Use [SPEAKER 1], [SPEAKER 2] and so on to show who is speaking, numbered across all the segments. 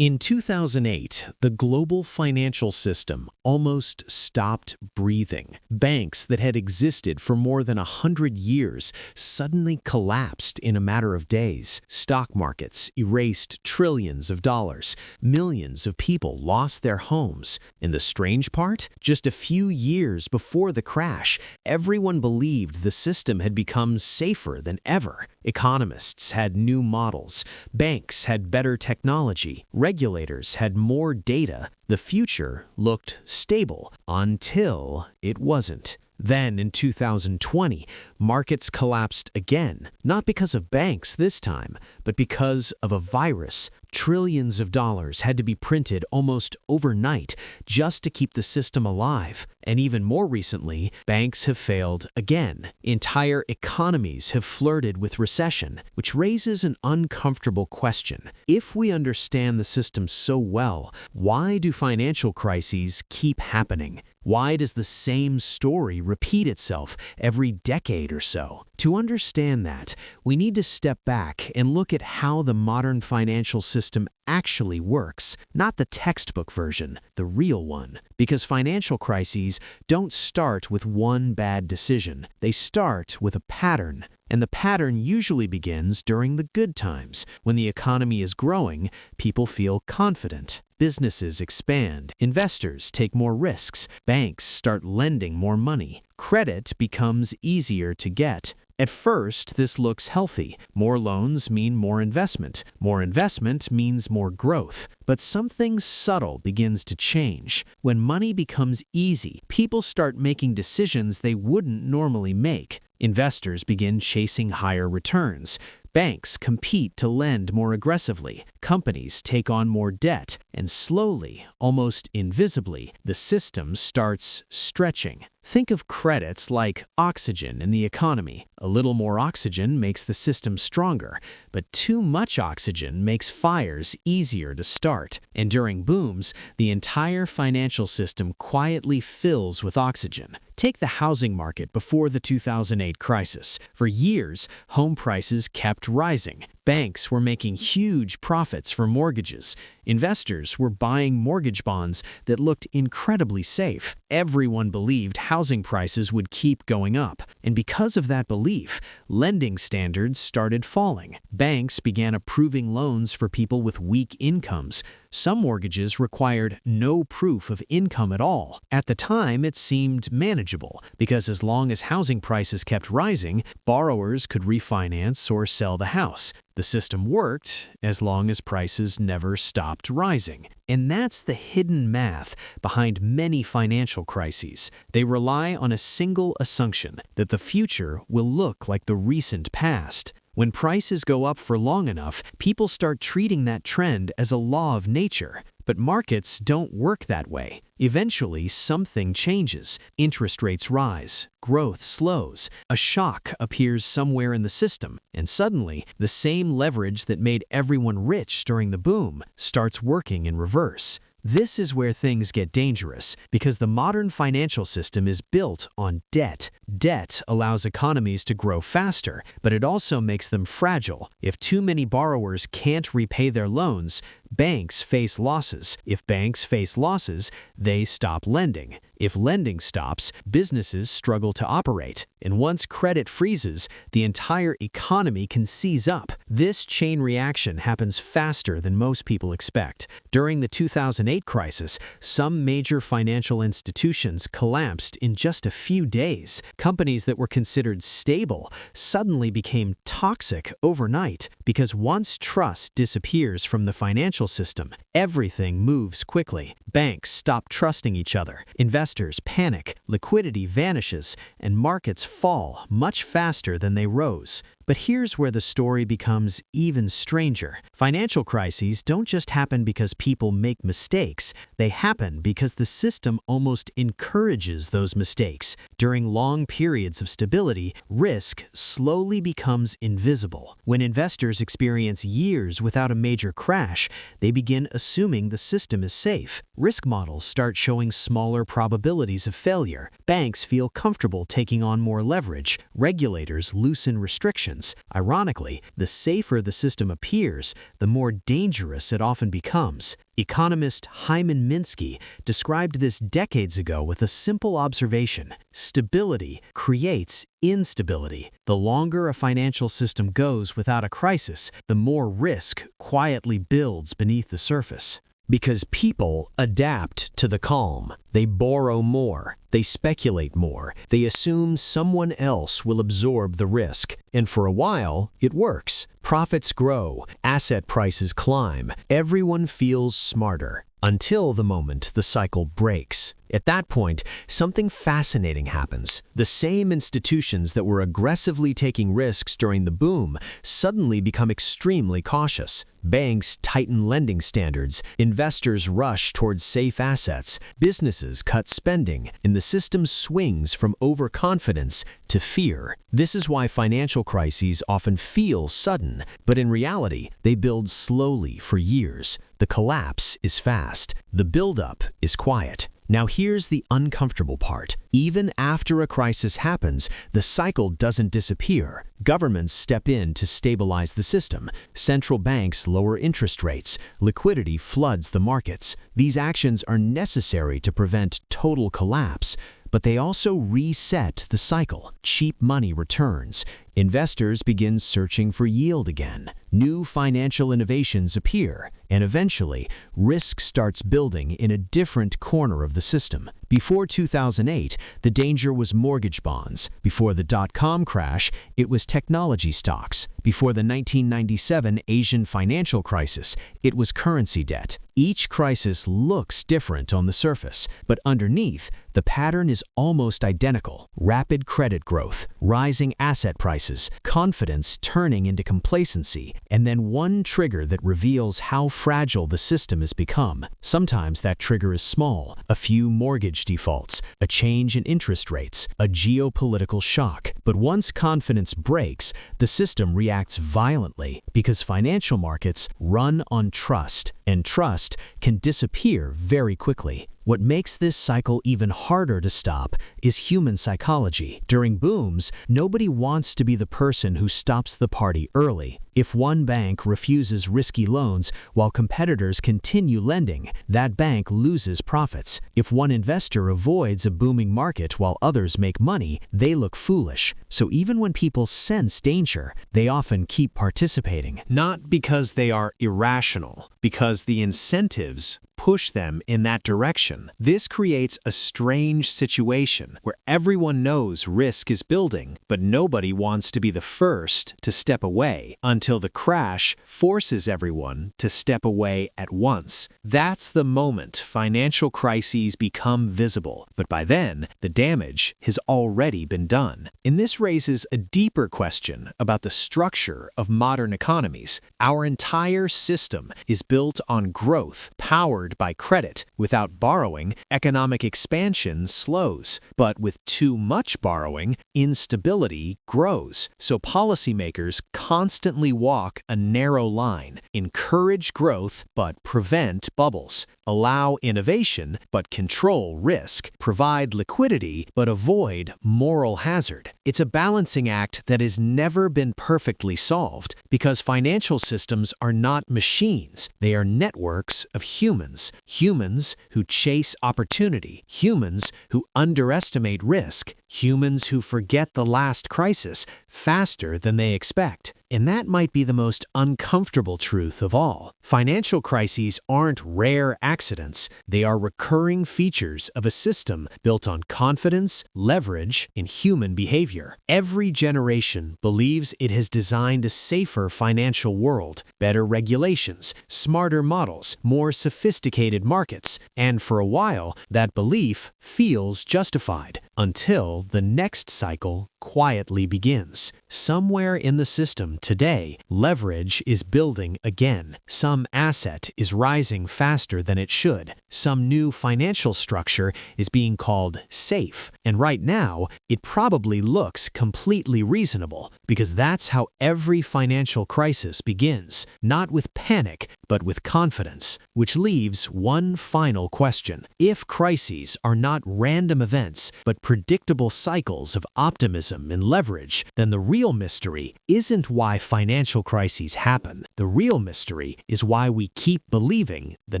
[SPEAKER 1] In 2008, the global financial system almost stopped breathing. Banks that had existed for more than 100 years suddenly collapsed in a matter of days. Stock markets erased trillions of dollars. Millions of people lost their homes. And the strange part? Just a few years before the crash, everyone believed the system had become safer than ever. Economists had new models. Banks had better technology. Regulators had more data. The future looked stable until it wasn't. Then, in 2020, markets collapsed again, not because of banks this time, but because of a virus. Trillions of dollars had to be printed almost overnight just to keep the system alive. And even more recently, banks have failed again. Entire economies have flirted with recession, which raises an uncomfortable question. If we understand the system so well, why do financial crises keep happening? Why does the same story repeat itself every decade or so? To understand that, we need to step back and look at how the modern financial system actually works, not the textbook version, the real one. Because financial crises don't start with one bad decision. They start with a pattern. And the pattern usually begins during the good times. When the economy is growing, people feel confident. Businesses expand, investors take more risks, banks start lending more money, credit becomes easier to get. At first, this looks healthy. More loans mean more investment. More investment means more growth. But something subtle begins to change. When money becomes easy, people start making decisions they wouldn't normally make. Investors begin chasing higher returns. Banks compete to lend more aggressively. Companies take on more debt. And slowly, almost invisibly, the system starts stretching. Think of credits like oxygen in the economy. A little more oxygen makes the system stronger, but too much oxygen makes fires easier to start. And during booms, the entire financial system quietly fills with oxygen. Take the housing market before the 2008 crisis. For years, home prices kept rising. Banks were making huge profits from mortgages. Investors were buying mortgage bonds that looked incredibly safe. Everyone believed housing prices would keep going up. And because of that belief, lending standards started falling. Banks began approving loans for people with weak incomes. Some mortgages required no proof of income at all. At the time, it seemed manageable, because as long as housing prices kept rising, borrowers could refinance or sell the house. The system worked as long as prices never stopped rising. And that's the hidden math behind many financial crises. They rely on a single assumption, that the future will look like the recent past. When prices go up for long enough, people start treating that trend as a law of nature. But markets don't work that way. Eventually, something changes. Interest rates rise. Growth slows. A shock appears somewhere in the system. And suddenly, the same leverage that made everyone rich during the boom starts working in reverse. This is where things get dangerous, because the modern financial system is built on debt. Debt allows economies to grow faster, but it also makes them fragile. If too many borrowers can't repay their loans, banks face losses. If banks face losses, they stop lending. If lending stops, businesses struggle to operate. And once credit freezes, the entire economy can seize up. This chain reaction happens faster than most people expect. During the 2008 crisis, some major financial institutions collapsed in just a few days. Companies that were considered stable suddenly became toxic overnight, because once trust disappears from the financial system, everything moves quickly. Banks stop trusting each other. Investors panic, liquidity vanishes, and markets fall much faster than they rose. But here's where the story becomes even stranger. Financial crises don't just happen because people make mistakes. They happen because the system almost encourages those mistakes. During long periods of stability, risk slowly becomes invisible. When investors experience years without a major crash, they begin assuming the system is safe. Risk models start showing smaller probabilities of failure. Banks feel comfortable taking on more leverage. Regulators loosen restrictions. happens. Ironically, the safer the system appears, the more dangerous it often becomes. Economist Hyman Minsky described this decades ago with a simple observation: stability creates instability. The longer a financial system goes without a crisis, the more risk quietly builds beneath the surface. Because people adapt to the calm. They borrow more. They speculate more. They assume someone else will absorb the risk. And for a while, it works. Profits grow. Asset prices climb. Everyone feels smarter. Until the moment the cycle breaks. At that point, something fascinating happens. The same institutions that were aggressively taking risks during the boom suddenly become extremely cautious. Banks tighten lending standards, investors rush towards safe assets, businesses cut spending, and the system swings from overconfidence to fear. This is why financial crises often feel sudden, but in reality, they build slowly for years. The collapse is fast. The buildup is quiet. Now here's the uncomfortable part. Even after a crisis happens, the cycle doesn't disappear. Governments step in to stabilize the system. Central banks lower interest rates. Liquidity floods the markets. These actions are necessary to prevent total collapse, but they also reset the cycle. Cheap money returns. Investors begin searching for yield again. New financial innovations appear, and eventually, risk starts building in a different corner of the system. Before 2008, the danger was mortgage bonds. Before the dot-com crash, it was technology stocks. Before the 1997 Asian financial crisis, it was currency debt. Each crisis looks different on the surface, but underneath, the pattern is almost identical. Rapid credit growth, rising asset prices, confidence turning into complacency, and then one trigger that reveals how fragile the system has become. Sometimes that trigger is small: a few mortgage defaults, a change in interest rates, a geopolitical shock. But once confidence breaks, the system reacts violently because financial markets run on trust, and trust can disappear very quickly. What makes this cycle even harder to stop is human psychology. During booms, nobody wants to be the person who stops the party early. If one bank refuses risky loans while competitors continue lending, that bank loses profits. If one investor avoids a booming market while others make money, they look foolish. So even when people sense danger, they often keep participating. Not because they are irrational, because the incentives push them in that direction. This creates a strange situation where everyone knows risk is building, but nobody wants to be the first to step away until the crash forces everyone to step away at once. That's the moment financial crises become visible, but by then, the damage has already been done. And this raises a deeper question about the structure of modern economies. Our entire system is built on growth, powered by credit. Without borrowing, economic expansion slows. But with too much borrowing, instability grows. So policymakers constantly walk a narrow line: encourage growth but prevent bubbles, allow innovation but control risk, provide liquidity but avoid moral hazard. It's a balancing act that has never been perfectly solved because financial systems are not machines. They are networks of humans. Humans who chase opportunity. Humans who underestimate risk. Humans who forget the last crisis faster than they expect. And that might be the most uncomfortable truth of all. Financial crises aren't rare accidents. They are recurring features of a system built on confidence, leverage, and human behavior. Every generation believes it has designed a safer financial world, better regulations, smarter models, more sophisticated markets, and for a while, that belief feels justified until the next cycle quietly begins. Somewhere in the system today, leverage is building again. Some asset is rising faster than it should. Some new financial structure is being called safe. And right now, it probably looks completely reasonable. because that's how every financial crisis begins, not with panic, but with confidence, which leaves one final question. If crises are not random events, but predictable cycles of optimism and leverage, then the real mystery isn't why financial crises happen. The real mystery is why we keep believing the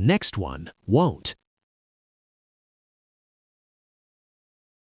[SPEAKER 1] next one won't.